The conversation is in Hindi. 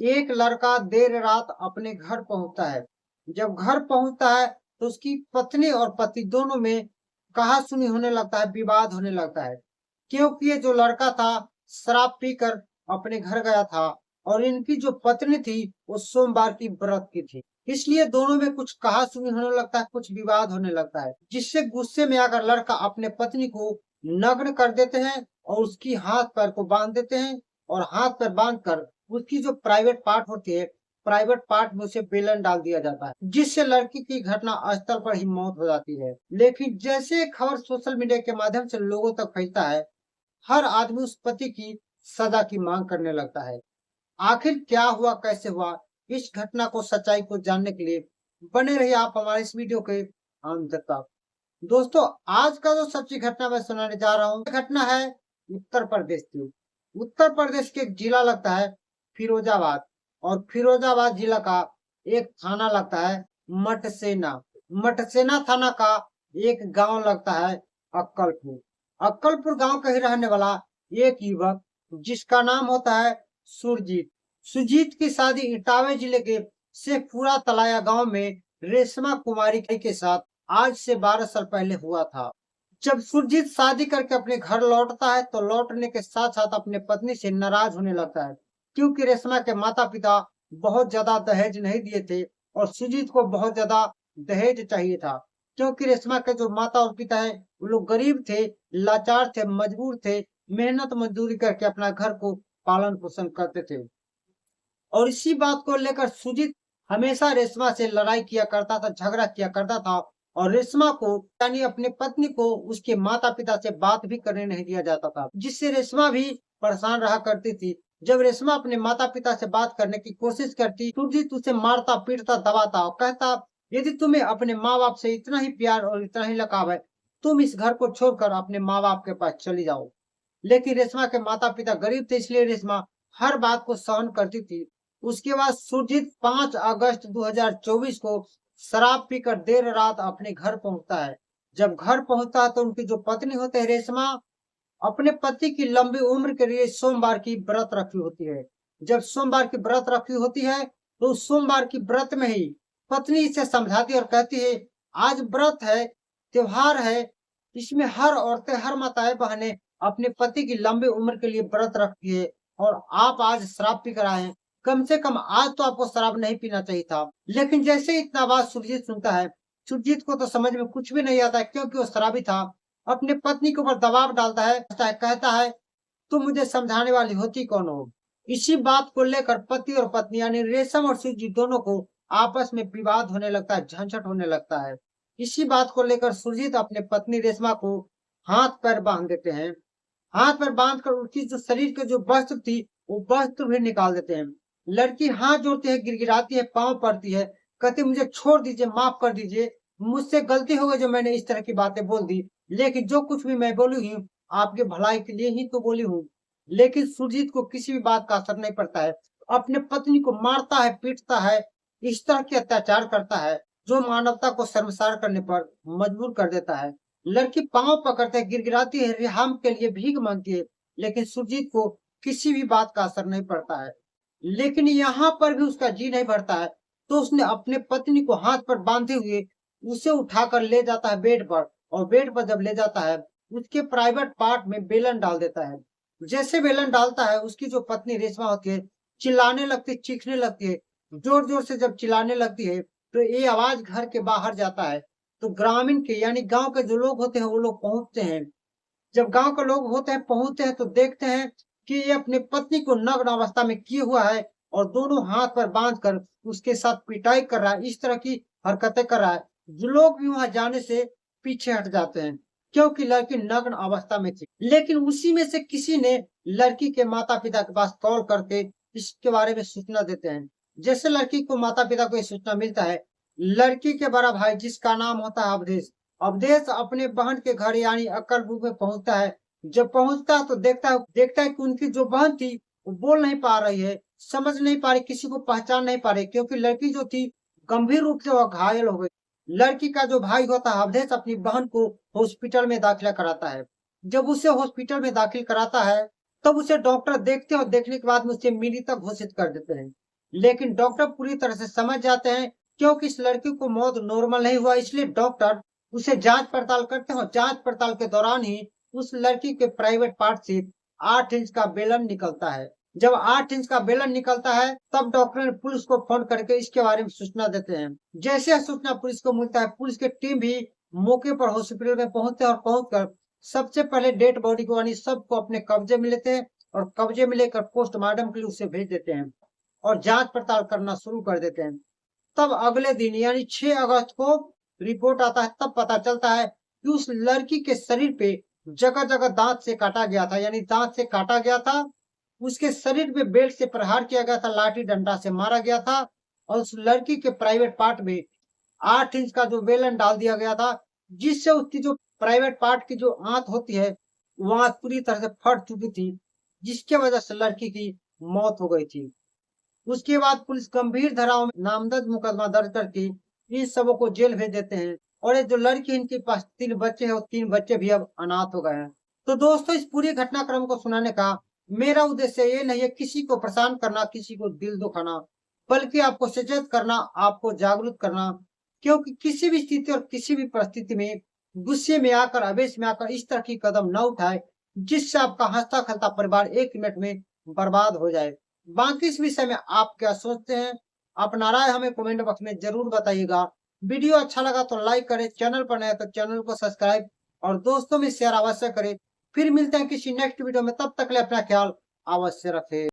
एक लड़का देर रात अपने घर पहुंचता है। जब घर पहुंचता है तो उसकी पत्नी और पति दोनों में कहा-सुनी होने लगता है, विवाद होने लगता है। क्योंकि ये जो लड़का था शराब पीकर अपने घर गया था और इनकी जो पत्नी थी वो सोमवार की व्रत की थी। इसलिए दोनों में कुछ कहा-सुनी होने लगता है, कुछ विवाद होने लगता है, जिससे गुस्से में आकर लड़का अपने पत्नी को नग्न कर देते हैं और उसकी हाथ-पैर को बाँध देते हैं और हाथ-पैर बाँधकर उसकी जो प्राइवेट पार्ट होती है, प्राइवेट पार्ट में उसे बेलन डाल दिया जाता है, जिससे लड़की की घटना स्थल पर ही मौत हो जाती है। लेकिन जैसे ये खबर सोशल मीडिया के माध्यम से लोगों तक फैलता है, हर आदमी उस पति की सजा की मांग करने लगता है। आखिर क्या हुआ, कैसे हुआ? इस घटना को, सच्चाई को जानने के लिए बने रहिए आप हमारे इस वीडियो के अंत तक। दोस्तों, आज का जो सच्ची घटना मैं सुनाने जा रहा हूँ, घटना है उत्तर प्रदेश की। उत्तर प्रदेश के एक जिला लगता है फिरोजाबाद और फिरोजाबाद जिला का एक थाना लगता है मटसेना। मटसेना थाना का एक गांव लगता है अक्कलपुर। अक्कलपुर गांव का ही रहने वाला एक युवक जिसका नाम होता है सुरजीत। सुरजीत की शादी इटावा जिले के शेखपुरा तलाया गांव में रेशमा कुमारी के साथ आज से 12 साल पहले हुआ था। जब सुरजीत शादी करके अपने घर लौटता है तो लौटने के साथ साथ अपने पत्नी से नाराज होने लगता है, क्योंकि रेशमा के माता पिता बहुत ज्यादा दहेज नहीं दिए थे और सुरजीत को बहुत ज्यादा दहेज चाहिए था, क्योंकि रेशमा के जो माता और पिता है वो लोग गरीब थे, लाचार थे, मजबूर थे, मेहनत मजदूरी करके अपना घर को पालन पोषण करते थे। और इसी बात को लेकर सुजीत हमेशा रेशमा से लड़ाई किया करता था, झगड़ा किया करता था और रेशमा को यानी अपने पत्नी को उसके माता-पिता से बात भी करने नहीं दिया जाता था, जिससे रेशमा भी परेशान रहा करती थी। जब रेशमा अपने माता-पिता से बात करने की कोशिश करती, सुरजीत उसे मारता, पीटता, दबाता और कहता, यदि तुम्हें अपने माँ-बाप से इतना ही प्यार और इतना ही लगाव है, तुम इस घर को छोड़कर अपने माँ-बाप के पास चली जाओ। लेकिन रेशमा के माता-पिता गरीब थे, इसलिए रेशमा हर बात को सहन करती थी। उसके बाद सुरजीत 5 अगस्त 2024 को शराब पीकर देर रात अपने घर पहुंचता है। जब घर पहुंचता है तो उनकी जो पत्नी होते है रेशमा, अपने पति की लंबी उम्र के लिए सोमवार की व्रत रखी होती है। जब सोमवार की व्रत रखी होती है तो उस सोमवार की व्रत में ही पत्नी इसे समझाती और कहती है, आज व्रत है, त्योहार है, इसमें हर औरतें, हर माताएं बहनें अपने पति की लंबी उम्र के लिए व्रत रखती है और आप आज शराब पी कर आए हैं, कम से कम आज तो आपको शराब नहीं पीना चाहिए था। लेकिन जैसे ही इतना बात सुरजीत सुनता है, सुरजीत को तो समझ में कुछ भी नहीं आता है, क्योंकि वो शराबी था। अपने पत्नी के ऊपर दबाव डालता है, कहता है, तुम मुझे समझाने वाली होती कौन हो? इसी बात को लेकर पति और पत्नी यानी रेशम और सुरजीत दोनों को आपस में विवाद होने लगता है, झंझट होने लगता है। इसी बात को लेकर सुरजीत अपने पत्नी रेशमा को हाथ पैर बांध देते हैं। हाथ पैर बांधकर उसकी जो शरीर के जो वस्त्र थी वो वस्त्र भी निकाल देते हैं। लड़की हाथ जोड़ती है, गिड़गिड़ाती है, पाँव पड़ती है, कहती मुझे छोड़ दीजिए, माफ कर दीजिए, मुझसे गलती हो गई जो मैंने इस तरह की बातें बोल दी। लेकिन जो कुछ भी मैं बोली हूँ आपके भलाई के लिए ही तो बोली हूँ। लेकिन सुरजीत को किसी भी बात का असर नहीं पड़ता है। अपने पत्नी को मारता है, पीटता है, इस तरह के अत्याचार करता है जो मानवता को शर्मसार करने पर मजबूर कर देता है। लड़की पाँव पकड़ते है, गिड़गिड़ाती है, रिहाम के लिए भीख मांगती है, लेकिन सुरजीत को किसी भी बात का असर नहीं पड़ता है। लेकिन यहाँ पर भी उसका जी नहीं भरता है, तो उसने अपने पत्नी को हाथ पर बांधे हुए उसे उठाकर ले जाता है बेड पर और बेड पर जब ले जाता है, उसके प्राइवेट पार्ट में बेलन डाल देता है। जैसे बेलन डालता है, उसकी जो पत्नी रेशमा होती है, चिल्लाने लगती है, चीखने लगती है। जोर-जोर से जब चिल्लाने लगती है, तो ये आवाज़ घर के बाहर जाता है। तो ग्रामीण के यानी गाँव के जो लोग होते हैं, वो लोग पहुँचते हैं। जब गाँव के लोग होते हैं, पहुँचते हैं तो देखते हैं कि ये अपनी पत्नी को नग्न अवस्था में किए हुआ है और दोनों हाथ पर बाँधकर उसके साथ पिटाई कर रहा है, इस तरह की हरकतें कर रहा है। जो लोग भी वहाँ जाने से पीछे हट जाते हैं, क्योंकि लड़की नग्न अवस्था में थी। लेकिन उसी में से किसी ने लड़की के माता-पिता के पास कॉल करके इसके बारे में सूचना देते हैं। जैसे लड़की को माता-पिता को ये सूचना मिलता है, लड़की के बड़ा भाई जिसका नाम होता है अवधेश, अवधेश अपने बहन के घर यानी अक्कलपुर में पहुंचता है। जब पहुंचता है तो देखता है कि उनकी जो बहन थी वो बोल नहीं पा रही है, समझ नहीं पा रही, किसी को पहचान नहीं पा रही, क्योंकि लड़की जो थी गंभीर रूप से वह घायल हो गई। लड़की का जो भाई होता है अवधेश अपनी बहन को हॉस्पिटल में दाखिला कराता है। जब उसे हॉस्पिटल में दाखिल कराता है तब उसे डॉक्टर देखते हैं और देखने के बाद में उसे मृतक घोषित कर देते हैं। लेकिन डॉक्टर पूरी तरह से समझ जाते हैं, क्योंकि इस लड़की को मौत नॉर्मल नहीं हुआ, इसलिए डॉक्टर उसे जांच पड़ताल करते हैं और जांच पड़ताल के दौरान ही उस लड़की के प्राइवेट पार्ट से 8 इंच का बेलन निकलता है। जब 8 इंच का बेलन निकलता है, तब डॉक्टर ने पुलिस को फोन करके इसके बारे में सूचना देते हैं। जैसे यह सूचना पुलिस को मिलता है, पुलिस की टीम भी मौके पर हॉस्पिटल में पहुंचते हैं और पहुंचकर सबसे पहले डेड बॉडी को यानी सबको अपने कब्जे में लेते हैं और कब्जे में लेकर पोस्टमार्टम के लिए उसे भेज देते हैं और जांच पड़ताल करना शुरू कर देते हैं। तब अगले दिन यानी 6 अगस्त को रिपोर्ट आता है, तब पता चलता है कि उस लड़की के शरीर पे जगह-जगह दाँत से काटा गया था, यानी दाँत से काटा गया था। उसके शरीर पे बेल्ट से प्रहार किया गया था, लाठी डंडा से मारा गया था और उस लड़की के प्राइवेट पार्ट में 8 इंच का जो बेलन डाल दिया गया था, जिससे उसकी जो प्राइवेट पार्ट की जो आंत होती है, वो आंत पूरी तरह से फट चुकी थी, जिसकी वजह से लड़की की मौत हो गई थी। उसके बाद पुलिस गंभीर धाराओं में नामजद मुकदमा दर्ज करके इन सबों को जेल भेज देते हैं और ये जो लड़की इनके पास 3 बच्चे हैं, वो 3 बच्चे भी अब अनाथ हो गए हैं। तो दोस्तों, इस पूरे घटनाक्रम को सुनाने का मेरा उद्देश्य ये नहीं है किसी को परेशान करना, किसी को दिल दुखाना, बल्कि आपको सचेत करना, आपको जागरूक करना। क्योंकि किसी भी स्थिति और किसी भी परिस्थिति में गुस्से में आकर, आवेश में आकर इस तरह की कदम न उठाए, जिससे आपका हँसता-खेलता परिवार 1 मिनट में बर्बाद हो जाए। बाकी इस विषय में आप क्या सोचते हैं? अपना राय हमें कमेंट बॉक्स में ज़रूर बताइएगा। वीडियो अच्छा लगा तो लाइक करें, चैनल पर नए हैं तो चैनल को सब्सक्राइब और दोस्तों में शेयर अवश्य करें। फिर मिलते हैं किसी नेक्स्ट वीडियो में, तब तक के लिए अपना ख्याल अवश्य रखें।